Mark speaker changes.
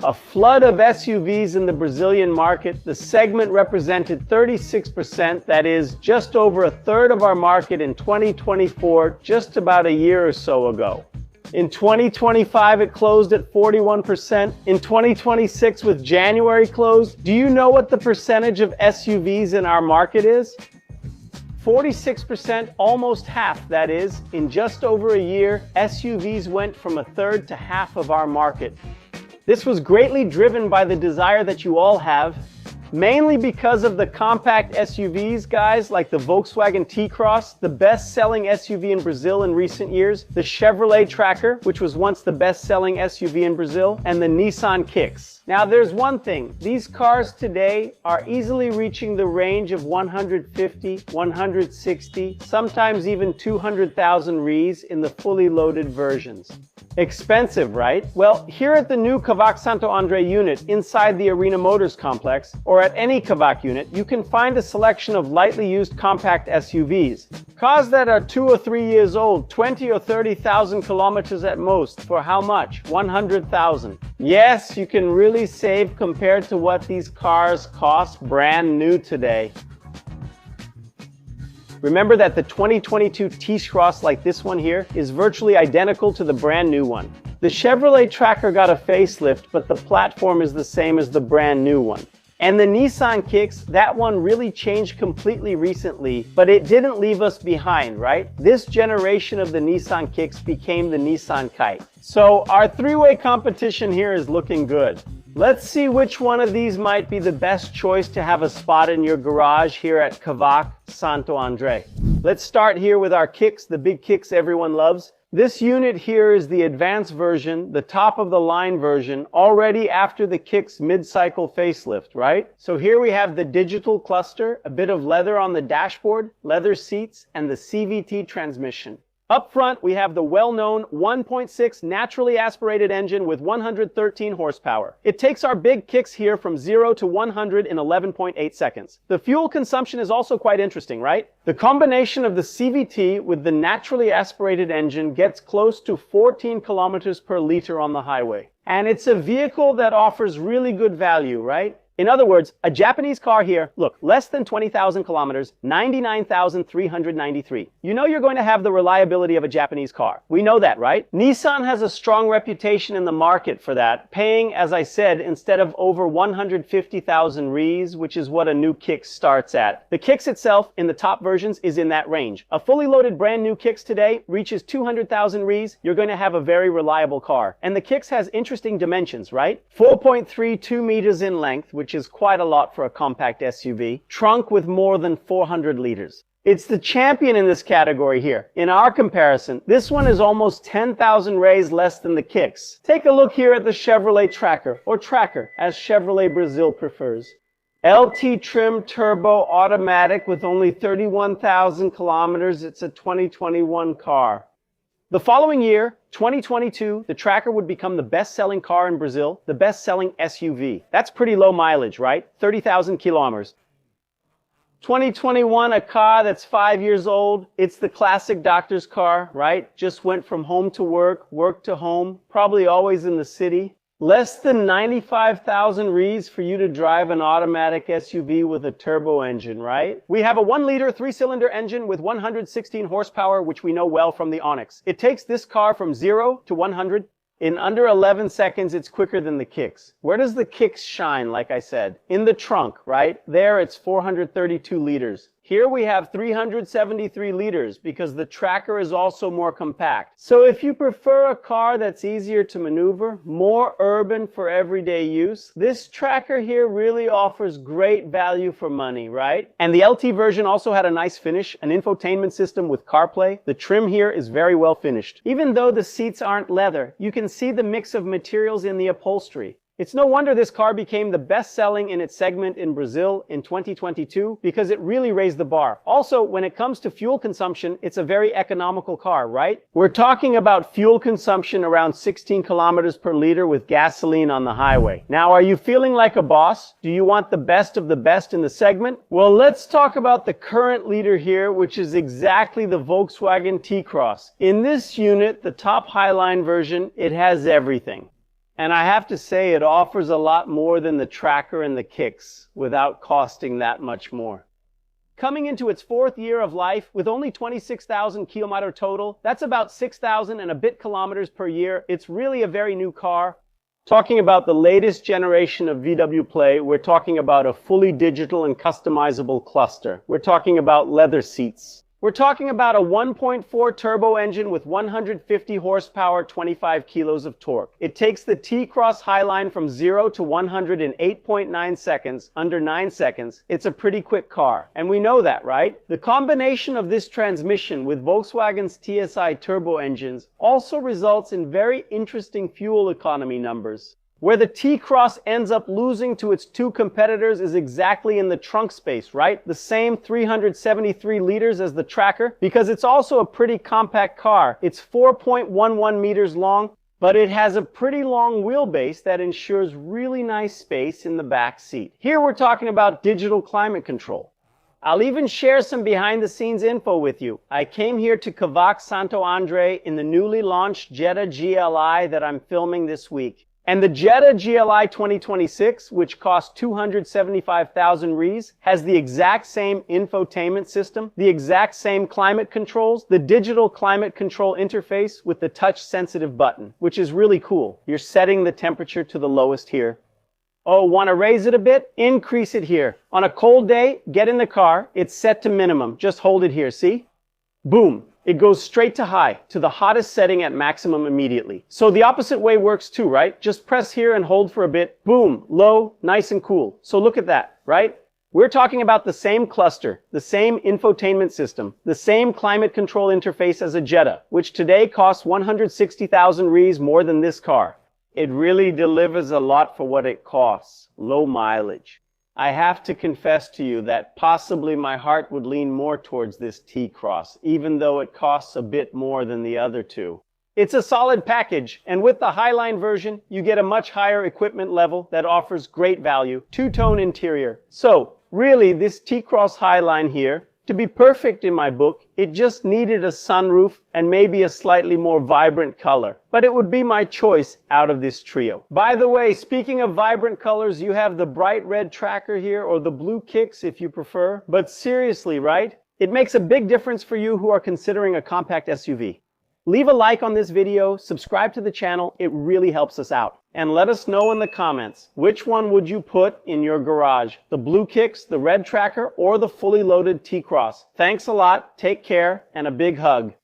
Speaker 1: A flood of SUVs in the Brazilian market. The segment represented 36%, that is, just over a third of our market in 2024, just about a year or so ago. In 2025, it closed at 41%. In 2026, with January closed, do you know what the percentage of SUVs in our market is? 46%, almost half, that is. In just over a year, SUVs went from a third to half of our market. This was greatly driven by the desire that you all have, mainly because of the compact SUVs, guys, like the Volkswagen T-Cross, the best-selling SUV in Brazil in recent years, the Chevrolet Tracker, which was once the best-selling SUV in Brazil, and the Nissan Kicks. Now, there's one thing. These cars today are easily reaching the range of 150, 160, sometimes even 200,000 Rs in the fully loaded versions. Expensive, right? Well, here at the new Kavak Santo André unit inside the Arena Motors complex, or at any Kavak unit, you can find a selection of lightly used compact SUVs. Cars that are 2 or 3 years old, 20 or 30,000 kilometers at most. For how much? 100,000. Yes, you can really save compared to what these cars cost brand new today. Remember that the 2022 T-Cross like this one here is virtually identical to the brand new one. The Chevrolet Tracker got a facelift, but the platform is the same as the brand new one. And the Nissan Kicks, that one really changed completely recently, but it didn't leave us behind, right? This generation of the Nissan Kicks became the Nissan Kite. So our three-way competition here is looking good. Let's see which one of these might be the best choice to have a spot in your garage here at Kavak Santo André. Let's start here with our Kicks, the big Kicks everyone loves. This unit here is the advanced version, the top of the line version, already after the Kicks mid-cycle facelift, right? So here we have the digital cluster, a bit of leather on the dashboard, leather seats, and the CVT transmission. Up front, we have the well-known 1.6 naturally aspirated engine with 113 horsepower. It takes our big Kicks here from 0 to 100 in 11.8 seconds. The fuel consumption is also quite interesting, right? The combination of the CVT with the naturally aspirated engine gets close to 14 kilometers per liter on the highway. And it's a vehicle that offers really good value, right? In other words, a Japanese car here, look, less than 20,000 kilometers, 99,393. You know you're going to have the reliability of a Japanese car. We know that, right? Nissan has a strong reputation in the market for that, paying, as I said, instead of over 150,000 Rs, which is what a new Kicks starts at. The Kicks itself, in the top versions, is in that range. A fully loaded brand new Kicks today reaches 200,000 Rs. You're going to have a very reliable car. And the Kicks has interesting dimensions, right? 4.32 meters in length, which is quite a lot for a compact SUV. Trunk with more than 400 liters. It's the champion in this category here. In our comparison, this one is almost 10,000 Rs less than the Kicks. Take a look here at the Chevrolet Tracker, or Tracker, as Chevrolet Brazil prefers. LT trim turbo automatic with only 31,000 kilometers. It's a 2021 car. The following year, 2022, the Tracker would become the best-selling car in Brazil, the best-selling SUV. That's pretty low mileage, right? 30,000 kilometers. 2021, a car that's 5 years old. It's the classic doctor's car, right? Just went from home to work, work to home, probably always in the city. Less than 95,000 Rs for you to drive an automatic SUV with a turbo engine, right? We have a 1-liter 3-cylinder engine with 116 horsepower, which we know well from the Onyx. It takes this car from 0 to 100 in under 11 seconds. It's quicker than the Kicks. Where does the Kicks shine, like I said? In the trunk, right? There it's 432 liters. Here we have 373 liters because the Tracker is also more compact. So if you prefer a car that's easier to maneuver, more urban for everyday use, this Tracker here really offers great value for money, right? And the LT version also had a nice finish, an infotainment system with CarPlay. The trim here is very well finished. Even though the seats aren't leather, you can see the mix of materials in the upholstery. It's no wonder this car became the best-selling in its segment in Brazil in 2022 because it really raised the bar. Also, when it comes to fuel consumption, it's a very economical car, right? We're talking about fuel consumption around 16 kilometers per liter with gasoline on the highway. Now, are you feeling like a boss? Do you want the best of the best in the segment? Well, let's talk about the current leader here, which is exactly the Volkswagen T-Cross. In this unit, the top highline version, it has everything. And I have to say, it offers a lot more than the Tracker and the Kicks without costing that much more. Coming into its 4th year of life with only 26,000 kilometer total, that's about 6,000 and a bit kilometers per year. It's really a very new car. Talking about the latest generation of VW Play, we're talking about a fully digital and customizable cluster. We're talking about leather seats. We're talking about a 1.4 turbo engine with 150 horsepower, 25 kilos of torque. It takes the T-Cross Highline from 0 to 100 in 8.9 seconds, under 9 seconds. It's a pretty quick car. And we know that, right? The combination of this transmission with Volkswagen's TSI turbo engines also results in very interesting fuel economy numbers. Where the T-Cross ends up losing to its 2 competitors is exactly in the trunk space, right? The same 373 liters as the Tracker, because it's also a pretty compact car. It's 4.11 meters long, but it has a pretty long wheelbase that ensures really nice space in the back seat. Here we're talking about digital climate control. I'll even share some behind-the-scenes info with you. I came here to Kavak Santo Andre in the newly launched Jetta GLI that I'm filming this week. And the Jetta GLI 2026, which costs 275,000 Rs, has the exact same infotainment system, the exact same climate controls, the digital climate control interface with the touch-sensitive button, which is really cool. You're setting the temperature to the lowest here. Oh, want to raise it a bit? Increase it here. On a cold day, get in the car. It's set to minimum. Just hold it here, see? Boom. It goes straight to high, to the hottest setting at maximum immediately. So the opposite way works too, right? Just press here and hold for a bit. Boom, low, nice and cool. So look at that, right? We're talking about the same cluster, the same infotainment system, the same climate control interface as a Jetta, which today costs 160,000 Rs more than this car. It really delivers a lot for what it costs. Low mileage. I have to confess to you that possibly my heart would lean more towards this T-Cross, even though it costs a bit more than the other two. It's a solid package, and with the Highline version, you get a much higher equipment level that offers great value, two-tone interior. So, really, this T-Cross Highline here, to be perfect in my book, it just needed a sunroof and maybe a slightly more vibrant color. But it would be my choice out of this trio. By the way, speaking of vibrant colors, you have the bright red Tracker here, or the blue Kicks if you prefer. But seriously, right? It makes a big difference for you who are considering a compact SUV. Leave a like on this video, subscribe to the channel, it really helps us out. And let us know in the comments, which one would you put in your garage? The blue Kicks, the red Tracker, or the fully loaded T-Cross? Thanks a lot, take care, and a big hug.